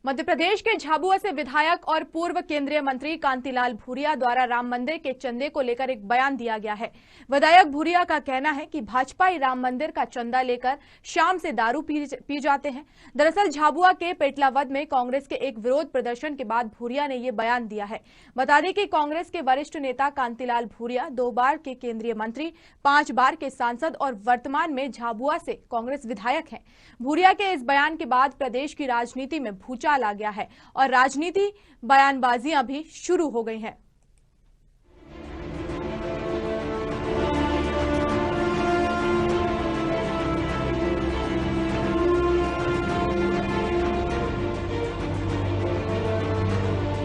मध्य प्रदेश के झाबुआ से विधायक और पूर्व केंद्रीय मंत्री कांतिलाल भूरिया द्वारा राम मंदिर के चंदे को लेकर एक बयान दिया गया है। विधायक भूरिया का कहना है कि भाजपा ही राम मंदिर का चंदा लेकर शाम से दारू पी जाते हैं। दरअसल झाबुआ के पेटलावद में कांग्रेस के एक विरोध प्रदर्शन के बाद भूरिया ने ये बयान दिया है। बता दें कि कांग्रेस के वरिष्ठ नेता कांतिलाल भूरिया 2 बार के केंद्रीय मंत्री, 5 बार के सांसद और वर्तमान में झाबुआ से कांग्रेस विधायक हैं। भूरिया के इस बयान के बाद प्रदेश की राजनीति में भूचाल आ गया है और राजनीति बयानबाजियां भी शुरू हो गई हैं।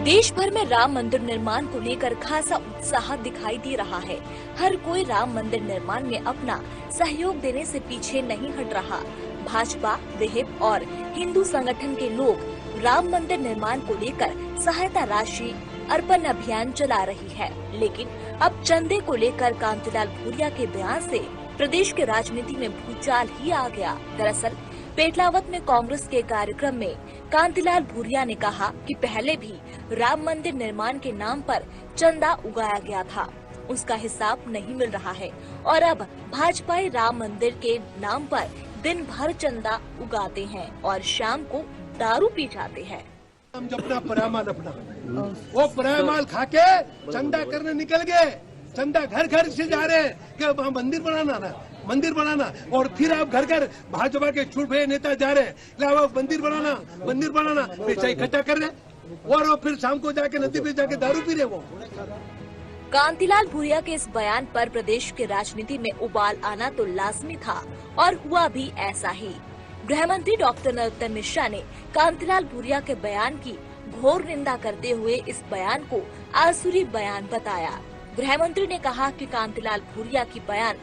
देश भर में राम मंदिर निर्माण को लेकर खासा उत्साह दिखाई दे रहा है। हर कोई राम मंदिर निर्माण में अपना सहयोग देने से पीछे नहीं हट रहा। भाजपा, विहिप और हिंदू संगठन के लोग राम मंदिर निर्माण को लेकर सहायता राशि अर्पण अभियान चला रही है, लेकिन अब चंदे को लेकर कांतिलाल भूरिया के बयान से प्रदेश के राजनीति में भूचाल ही आ गया। दरअसल पेटलावद में कांग्रेस के कार्यक्रम में कांतिलाल भूरिया ने कहा कि पहले भी राम मंदिर निर्माण के नाम पर चंदा उगाया गया था, उसका हिसाब नहीं मिल रहा है और अब भाजपा राम मंदिर के नाम पर दिन भर चंदा उगाते हैं और शाम को दारू पी जाते हैं। हम जब अपना वो परामाल खा के चंदा करने निकल गए। चंदा घर घर से जा रहे हैं कि वहाँ मंदिर बनाना और फिर आप घर घर भाजपा के छुड़भे नेता जा रहे हैं मंदिर बनाना पैसा इकट्ठा कर रहे और फिर शाम को जाके नदी पे जाके दारू पी रहे वो। कांतिलाल भूरिया के इस बयान पर प्रदेश के राजनीति में उबाल आना तो लाजमी था और हुआ भी ऐसा ही। गृह मंत्री डॉक्टर नरोत्तम मिश्रा ने कांतिलाल भूरिया के बयान की घोर निंदा करते हुए इस बयान को आसुरी बयान बताया। गृह मंत्री ने कहा कि कांतिलाल भूरिया की बयान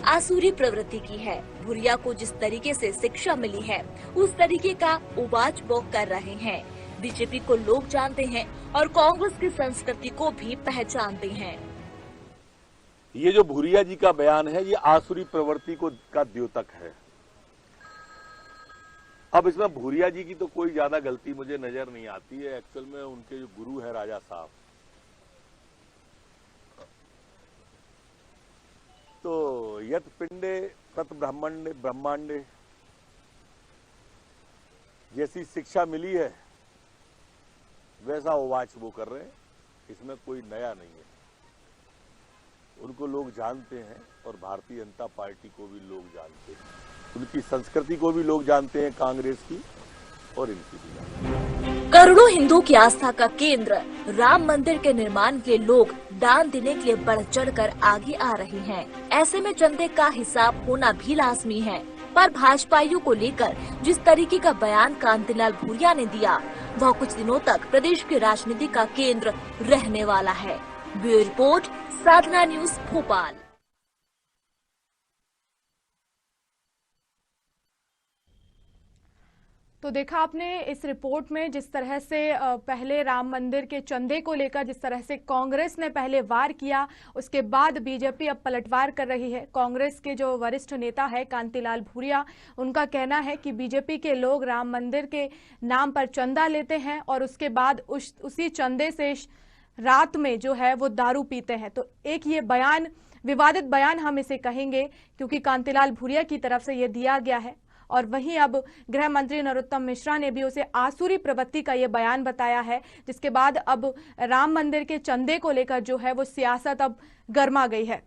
आसुरी प्रवृत्ति की है। भूरिया को जिस तरीके से शिक्षा मिली है उस तरीके का उबाच बोक कर रहे हैं। बीजेपी को लोग जानते हैं और कांग्रेस की संस्कृति को भी पहचानते हैं। ये जो भूरिया जी का बयान है ये आसुरी प्रवृत्ति का द्योतक है। अब इसमें भूरिया जी की तो कोई ज्यादा गलती मुझे नजर नहीं आती है। एक्चुअल में उनके जो गुरु है राजा साहब, तो यत पिंडे तत् ब्रह्मांडे जैसी शिक्षा मिली है वैसा उवाच वो कर रहे हैं। इसमें कोई नया नहीं है। उनको लोग जानते हैं और भारतीय जनता पार्टी को भी लोग जानते हैं, उनकी संस्कृति को भी लोग जानते हैं, कांग्रेस की और इनकी भी जानते हैं। करोड़ों हिंदुओं की आस्था का केंद्र राम मंदिर के निर्माण के लोग दान देने के लिए बढ़ चढ़कर आगे आ रहे हैं। ऐसे में चंदे का हिसाब होना भी लाजमी है, पर भाजपाइयों को लेकर जिस तरीके का बयान कांतिलाल भूरिया ने दिया वह कुछ दिनों तक प्रदेश की राजनीति का केंद्र रहने वाला है। ब्यूरो रिपोर्ट, साधना न्यूज, भोपाल। तो देखा आपने इस रिपोर्ट में जिस तरह से पहले राम मंदिर के चंदे को लेकर जिस तरह से कांग्रेस ने पहले वार किया, उसके बाद बीजेपी अब पलटवार कर रही है। कांग्रेस के जो वरिष्ठ नेता है कांतिलाल भूरिया, उनका कहना है कि बीजेपी के लोग राम मंदिर के नाम पर चंदा लेते हैं और उसके बाद उसी चंदे से रात में जो है वो दारू पीते हैं। तो एक ये बयान, विवादित बयान हम इसे कहेंगे, क्योंकि कांतिलाल भूरिया की तरफ से ये दिया गया है। और वहीं अब गृह मंत्री नरोत्तम मिश्रा ने भी उसे आसुरी प्रवृत्ति का ये बयान बताया है, जिसके बाद अब राम मंदिर के चंदे को लेकर जो है वो सियासत अब गर्मा गई है।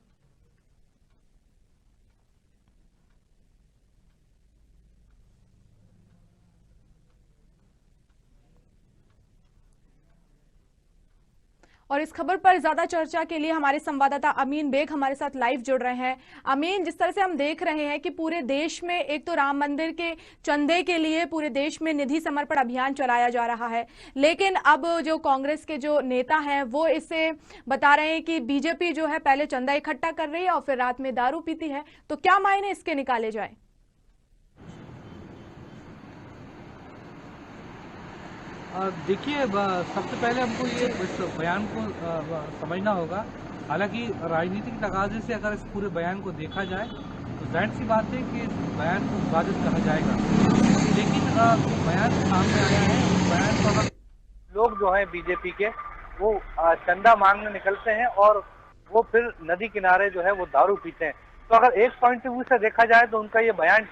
और इस खबर पर ज्यादा चर्चा के लिए हमारे संवाददाता अमीन बेग हमारे साथ लाइव जुड़ रहे हैं। अमीन, जिस तरह से हम देख रहे हैं कि पूरे देश में एक तो राम मंदिर के चंदे के लिए पूरे देश में निधि समर्पण अभियान चलाया जा रहा है, लेकिन अब जो कांग्रेस के जो नेता हैं वो इसे बता रहे हैं कि बीजेपी जो है पहले चंदा इकट्ठा कर रही है और फिर रात में दारू पीती है। तो क्या मायने इसके निकाले जाए? देखिए, सबसे पहले हमको ये इस बयान को समझना होगा। हालांकि राजनीतिक तकाजे से अगर इस पूरे बयान को देखा जाए तो जाहिर सी बात है कि इस बयान को विवादित कहा जाएगा, लेकिन बयान सामने आया है, उस बयान लोग जो है बीजेपी के वो चंदा मांगने निकलते हैं और वो फिर नदी किनारे जो है वो दारू पीते हैं। तो अगर एक पॉइंट ऑफ व्यू से देखा जाए तो उनका ये बयान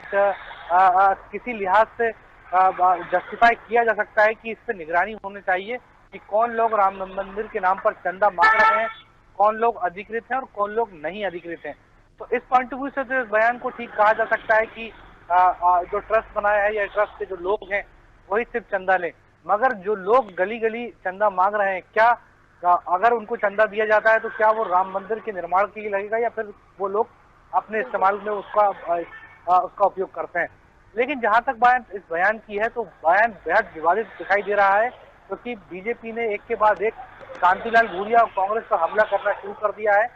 किसी लिहाज से जस्टिफाई किया जा सकता है कि इस पर निगरानी होनी चाहिए कि कौन लोग राम मंदिर के नाम पर चंदा मांग रहे हैं, कौन लोग अधिकृत हैं और कौन लोग नहीं अधिकृत हैं। तो इस पॉइंट ऑफ व्यू से तो इस बयान को ठीक कहा जा सकता है कि जो ट्रस्ट बनाया है या ट्रस्ट के जो लोग हैं वही सिर्फ चंदा लें, मगर जो लोग गली गली चंदा मांग रहे हैं, क्या अगर उनको चंदा दिया जाता है तो क्या वो राम मंदिर के निर्माण के लिए लगेगा या फिर वो लोग अपने इस्तेमाल में उसका उपयोग करते हैं। लेकिन जहां तक इस बयान की है तो बयान बेहद विवादित दिखाई दे रहा है, क्योंकि बीजेपी ने एक के बाद एक कांतिलाल भूरिया और कांग्रेस पर हमला करना शुरू कर दिया है।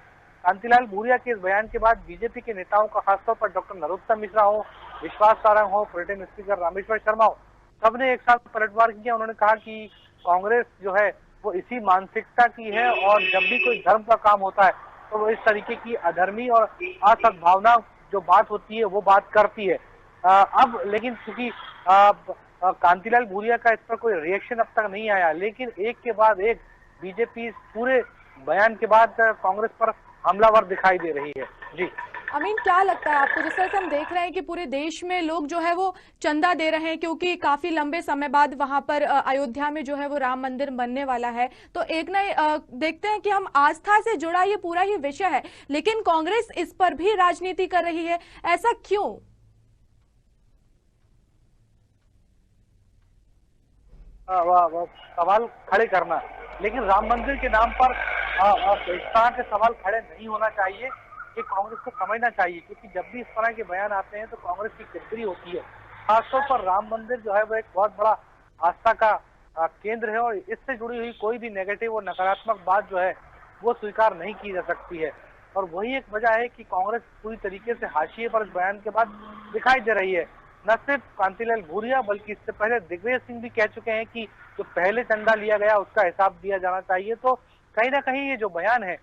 कांतिलाल भूरिया के इस बयान के बाद बीजेपी के नेताओं का, खासतौर पर डॉक्टर नरोत्तम मिश्रा हो, विश्वास सारंग हो, प्रोटेम स्पीकर रामेश्वर शर्मा हो, सबने एक साथ पलटवार किया। उन्होंने कहा कि कांग्रेस जो है वो इसी मानसिकता की है और जब भी कोई धर्म का काम होता है तो वो इस तरीके की अधर्मी और असद्भावना जो बात होती है वो बात करती है। अब लेकिन चूंकि कांतिलाल भूरिया का इस पर कोई रिएक्शन अब तक नहीं आया, लेकिन एक के बाद एक बीजेपी पूरे बयान के बाद कांग्रेस पर हमलावर दिखाई दे रही है। जी अमीन, क्या लगता है आपको, जिस तरह से हम देख रहे हैं कि पूरे देश में लोग जो है वो चंदा दे रहे हैं क्योंकि काफी लंबे समय बाद वहां पर अयोध्या में जो है वो राम मंदिर बनने वाला है, तो एक ना देखते हैं कि हम आस्था से जुड़ा ये पूरा ही विषय है, लेकिन कांग्रेस इस पर भी राजनीति कर रही है, ऐसा क्यों? सवाल खड़े करना, लेकिन राम मंदिर के नाम पर इस तरह के सवाल खड़े नहीं होना चाहिए। ये कांग्रेस को समझना चाहिए, क्योंकि जब भी इस तरह के बयान आते हैं तो कांग्रेस की किरकिरी होती है। खासतौर पर राम मंदिर जो है वो एक बहुत बड़ा आस्था का केंद्र है और इससे जुड़ी हुई कोई भी नेगेटिव और नकारात्मक बात जो है वो स्वीकार नहीं की जा सकती है। और वही एक वजह है कि कांग्रेस पूरी तरीके से हाशिए पर इस बयान के बाद दिखाई दे रही है। न सिर्फ कांतिलाल भूरिया बल्कि इससे पहले दिग्विजय सिंह भी कह चुके हैं कि जो पहले चंदा लिया गया उसका हिसाब दिया जाना चाहिए। तो कहीं ना कहीं ये जो बयान है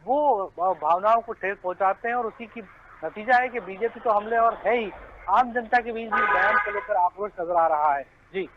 वो भावनाओं को ठेस पहुंचाते हैं और उसी की नतीजा है कि बीजेपी तो हमले और है ही, आम जनता के बीच भी बयान को लेकर आक्रोश नजर आ रहा है। जी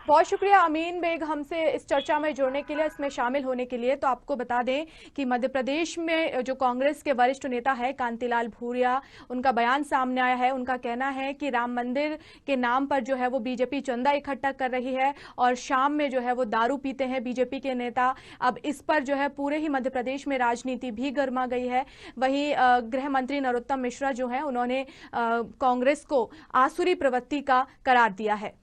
बहुत शुक्रिया अमीन बेग हमसे इस चर्चा में जुड़ने के लिए, इसमें शामिल होने के लिए। तो आपको बता दें कि मध्य प्रदेश में जो कांग्रेस के वरिष्ठ नेता है कांतिलाल भूरिया, उनका बयान सामने आया है। उनका कहना है कि राम मंदिर के नाम पर जो है वो बीजेपी चंदा इकट्ठा कर रही है और शाम में जो है वो दारू पीते हैं बीजेपी के नेता। अब इस पर जो है पूरे ही मध्य प्रदेश में राजनीति भी गर्मा गई है। वहीं गृह मंत्री नरोत्तम मिश्रा जो है उन्होंने कांग्रेस को आसुरी प्रवृत्ति का करार दिया है।